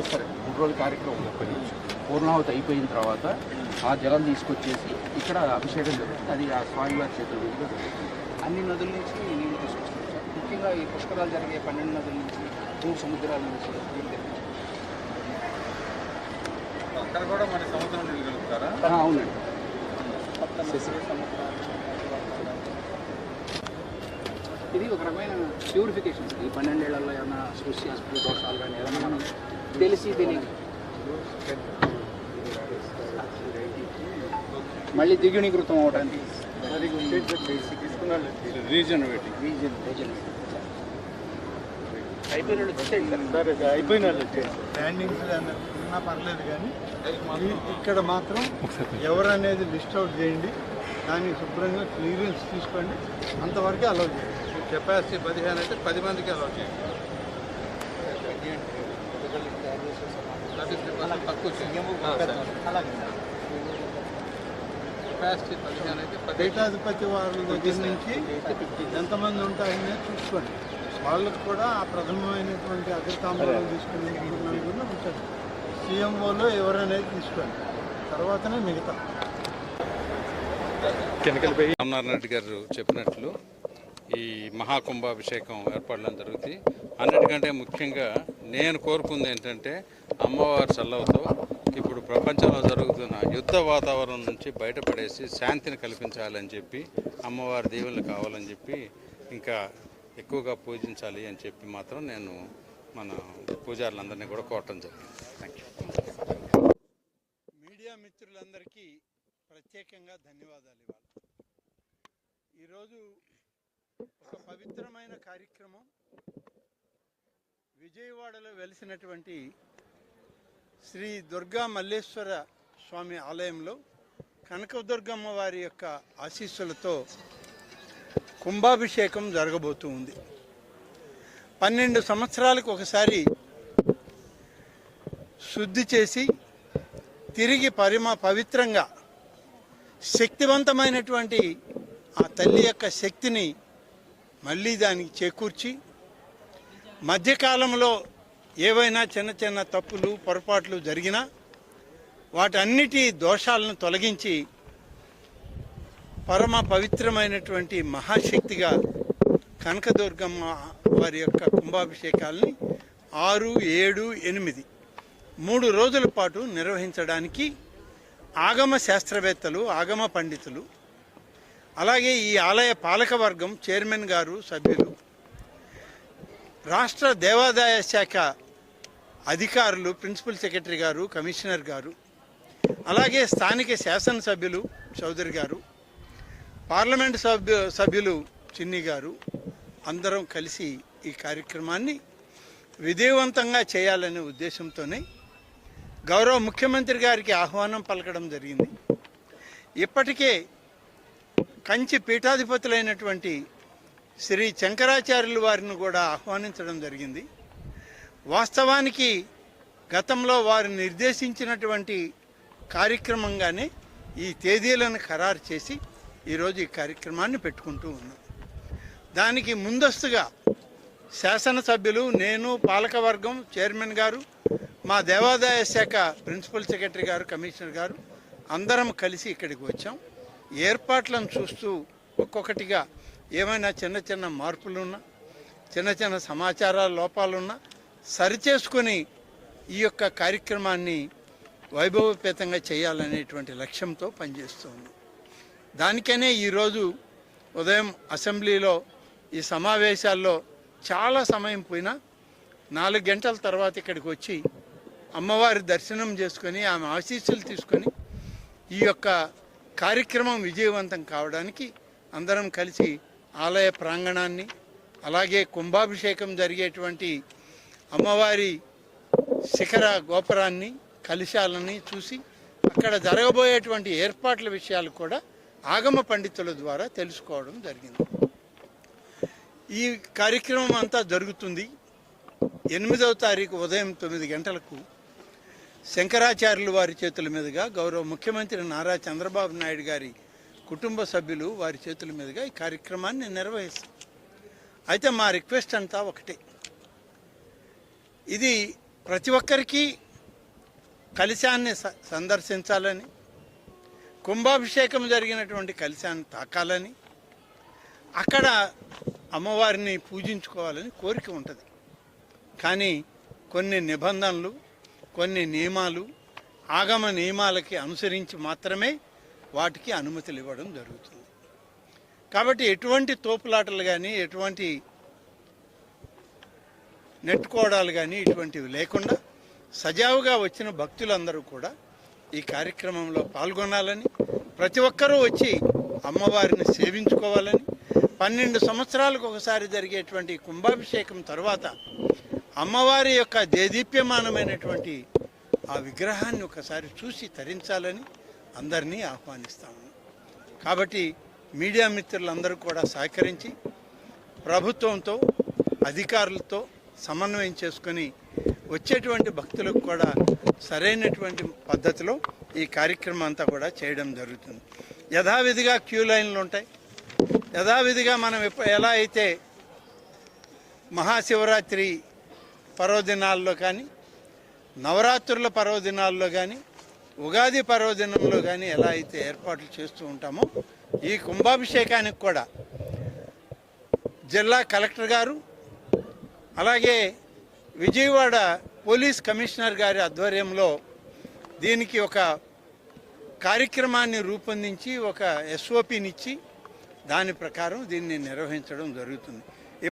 వస్తారండి. 3 రోజుల కార్యక్రమం పూర్ణాహుతి అయిపోయిన తర్వాత ఆ జలం తీసుకొచ్చేసి ఇక్కడ అభిషేకం జరుగుతుంది. అది ఆ స్వామివారి చేతుల మీదుగా జరుగుతుంది. అన్ని నదుల నుంచి నీళ్ళు తీసుకొస్తారు సార్. ముఖ్యంగా ఈ పుష్కరాలు జరిగే 12 నదుల నుంచి 3 సముద్రాల నుంచి నీళ్ళు తెప్పించారు. అక్కడ కూడా మన సముద్రం నీళ్ళు కలుపుతారా? అవునండి. ఇది ఒక రకమైన ప్యూరిఫికేషన్. ఈ 12 ఏళ్లలో ఏమైనా సృష్టి దోషాలు కానీ ఏదైనా మనం తెలిసి తెలియదు మళ్ళీ ద్విగుణీకృతం అవడానికి రీజన్ అయిపోయిన స్టాండింగ్స్ ఉన్నా పర్లేదు, కానీ ఇక్కడ మాత్రం ఎవరనేది లిస్ట్ అవుట్ చేయండి, దాన్ని శుభ్రంగా క్లియరెన్స్ తీసుకోండి, అంతవరకే అలౌ చేయండి. కెపాసిటీ 15 అయితే 10 మందికి అలౌ చేయండి. తక్కువ కెపాసిటీ 15 అయితే పీఠాధిపతి వారి దగ్గర నుంచి ఎంతమంది ఉంటారనే చూసుకోండి. వాళ్ళకు కూడా ఆ ప్రథమమైనటువంటి అగ్రతాంబూలం తీసుకునే నలుగురు ఉంచండి. సీఎంఓలో ఎవరనేది తీసుకోండి, తర్వాతనే మిగతా. రామనారాయణ రెడ్డి గారు చెప్పినట్లు ఈ మహాకుంభాభిషేకం ఏర్పాట్లు జరుగుతాయి. అన్నిటికంటే ముఖ్యంగా నేను కోరుకుంది ఏంటంటే అమ్మవారి చల్లవతో ఇప్పుడు ప్రపంచంలో జరుగుతున్న యుద్ధ వాతావరణం నుంచి బయటపడేసి శాంతిని కల్పించాలని చెప్పి అమ్మవారి దీవెనలు కావాలని చెప్పి ఇంకా ఎక్కువగా పూజించాలి అని చెప్పి మాత్రం నేను మన పూజారులందరినీ కూడా కోరటం జరిగింది. Thank you. మీడియా మిత్రులందరికీ ప్రత్యేకంగా ధన్యవాదాలు. ఈరోజు ఒక పవిత్రమైన కార్యక్రమం విజయవాడలో వెలిసినటువంటి శ్రీ దుర్గా మల్లేశ్వర స్వామి ఆలయంలో కనకదుర్గమ్మ వారి యొక్క ఆశీస్సులతో కుంభాభిషేకం జరగబోతూ ఉంది. 12 సంవత్సరాలకు ఒకసారి శుద్ధి చేసి తిరిగి పవిత్రంగా శక్తివంతమైనటువంటి ఆ తల్లి యొక్క శక్తిని మళ్ళీ దానికి చేకూర్చి మధ్యకాలంలో ఏవైనా చిన్న చిన్న తప్పులు పొరపాట్లు జరిగినా వాటన్నిటి దోషాలను తొలగించి పరమ పవిత్రమైనటువంటి మహాశక్తిగా కనకదుర్గమ్మ వారి యొక్క కుంభాభిషేకాలని 6, 7, 8 3 రోజుల పాటు నిర్వహించడానికి ఆగమ శాస్త్రవేత్తలు, ఆగమ పండితులు, అలాగే ఈ ఆలయ పాలకవర్గం, చైర్మన్ గారు, సభ్యులు, రాష్ట్ర దేవాదాయ శాఖ అధికారులు, ప్రిన్సిపల్ సెక్రటరీ గారు, కమిషనర్ గారు, అలాగే స్థానిక శాసనసభ్యులు చౌదరి గారు, పార్లమెంట్ సభ్యులు చిన్ని గారు అందరం కలిసి ఈ కార్యక్రమాన్ని విజయవంతంగా చేయాలనే ఉద్దేశంతోనే గౌరవ ముఖ్యమంత్రి గారికి ఆహ్వానం పలకడం జరిగింది. ఇప్పటికే కంచి పీఠాధిపతులైనటువంటి శ్రీ శంకరాచార్యుల వారిని కూడా ఆహ్వానించడం జరిగింది. వాస్తవానికి గతంలో వారు నిర్దేశించినటువంటి కార్యక్రమంగానే ఈ తేదీలను ఖరారు చేసి ఈరోజు ఈ కార్యక్రమాన్ని పెట్టుకుంటూ ఉన్నాం. దానికి ముందస్తుగా శాసనసభ్యులు, నేను, పాలకవర్గం, చైర్మన్ గారు, మా దేవాదాయ శాఖ ప్రిన్సిపల్ సెక్రటరీ గారు, కమిషనర్ గారు అందరం కలిసి ఇక్కడికి వచ్చాం. ఏర్పాట్లను చూస్తూ ఒక్కొక్కటిగా ఏమైనా చిన్న చిన్న మార్పులున్నా, చిన్న చిన్న సమాచార లోపాలున్నా సరిచేసుకొని ఈ యొక్క కార్యక్రమాన్ని వైభవపేతంగా చేయాలనేటువంటి లక్ష్యంతో పనిచేస్తుంది. దానికనే ఈరోజు ఉదయం అసెంబ్లీలో ఈ సమావేశాల్లో చాలా సమయం పోయినా 4 గంటల తర్వాత ఇక్కడికి వచ్చి అమ్మవారి దర్శనం చేసుకొని ఆమె ఆశీస్సులు తీసుకొని ఈ యొక్క కార్యక్రమం విజయవంతం కావడానికి అందరం కలిసి ఆలయ ప్రాంగణాన్ని, అలాగే కుంభాభిషేకం జరిగేటువంటి అమ్మవారి శిఖర గోపురాన్ని, కలశాలని చూసి అక్కడ జరగబోయేటువంటి ఏర్పాట్ల విషయాలు కూడా ఆగమ పండితుల ద్వారా తెలుసుకోవడం జరిగింది. ఈ కార్యక్రమం అంతా జరుగుతుంది. 8వ తారీఖు ఉదయం 9 గంటలకు శంకరాచార్యుల వారి చేతుల మీదుగా గౌరవ ముఖ్యమంత్రి నారా చంద్రబాబు నాయుడు గారి కుటుంబ సభ్యులు వారి చేతుల మీదుగా ఈ కార్యక్రమాన్ని నిర్వహిస్తాం. అయితే మా రిక్వెస్ట్ అంతా ఒకటే, ఇది ప్రతి ఒక్కరికి కలశాన్ని సందర్శించాలని, కుంభాభిషేకం జరిగినటువంటి కలశాన్ని తాకాలని, అక్కడ అమ్మవారిని పూజించుకోవాలని కోరిక ఉంటుంది. కానీ కొన్ని నిబంధనలు, కొన్ని నియమాలు, ఆగమ నియమాలకి అనుసరించి మాత్రమే వాటికి అనుమతులు ఇవ్వడం జరుగుతుంది. కాబట్టి ఎటువంటి తోపులాటలు కానీ, ఎటువంటి నెట్టుకోవడాలు కానీ ఇటువంటివి లేకుండా సజావుగా వచ్చిన భక్తులందరూ కూడా ఈ కార్యక్రమంలో పాల్గొనాలని, ప్రతి ఒక్కరూ వచ్చి అమ్మవారిని సేవించుకోవాలని, 12 సంవత్సరాలకు ఒకసారి జరిగేటువంటి కుంభాభిషేకం తర్వాత అమ్మవారి యొక్క దేదీప్యమానమైనటువంటి ఆ విగ్రహాన్ని ఒకసారి చూసి తరించాలని అందరినీ ఆహ్వానిస్తాము. కాబట్టి మీడియా మిత్రులందరూ కూడా సహకరించి ప్రభుత్వంతో, అధికారులతో సమన్వయం చేసుకొని వచ్చేటువంటి భక్తులకు కూడా సరైనటువంటి పద్ధతిలో ఈ కార్యక్రమం అంతా కూడా చేయడం జరుగుతుంది. యథావిధిగా క్యూ లైన్లు ఉంటాయి. యథావిధిగా మనం ఎలా అయితే మహాశివరాత్రి పర్వదినాల్లో కానీ, నవరాత్రుల పర్వదినాల్లో కానీ, ఉగాది పర్వదినంలో కానీ ఎలా అయితే ఏర్పాట్లు చేస్తూ ఉంటామో ఈ కుంభాభిషేకానికి కూడా జిల్లా కలెక్టర్ గారు, అలాగే విజయవాడ పోలీస్ కమిషనర్ గారి ఆధ్వర్యంలో దీనికి ఒక కార్యక్రమాన్ని రూపొందించి ఒక SOPనిచ్చి దాని ప్రకారం దీన్ని నిర్వహించడం జరుగుతుంది.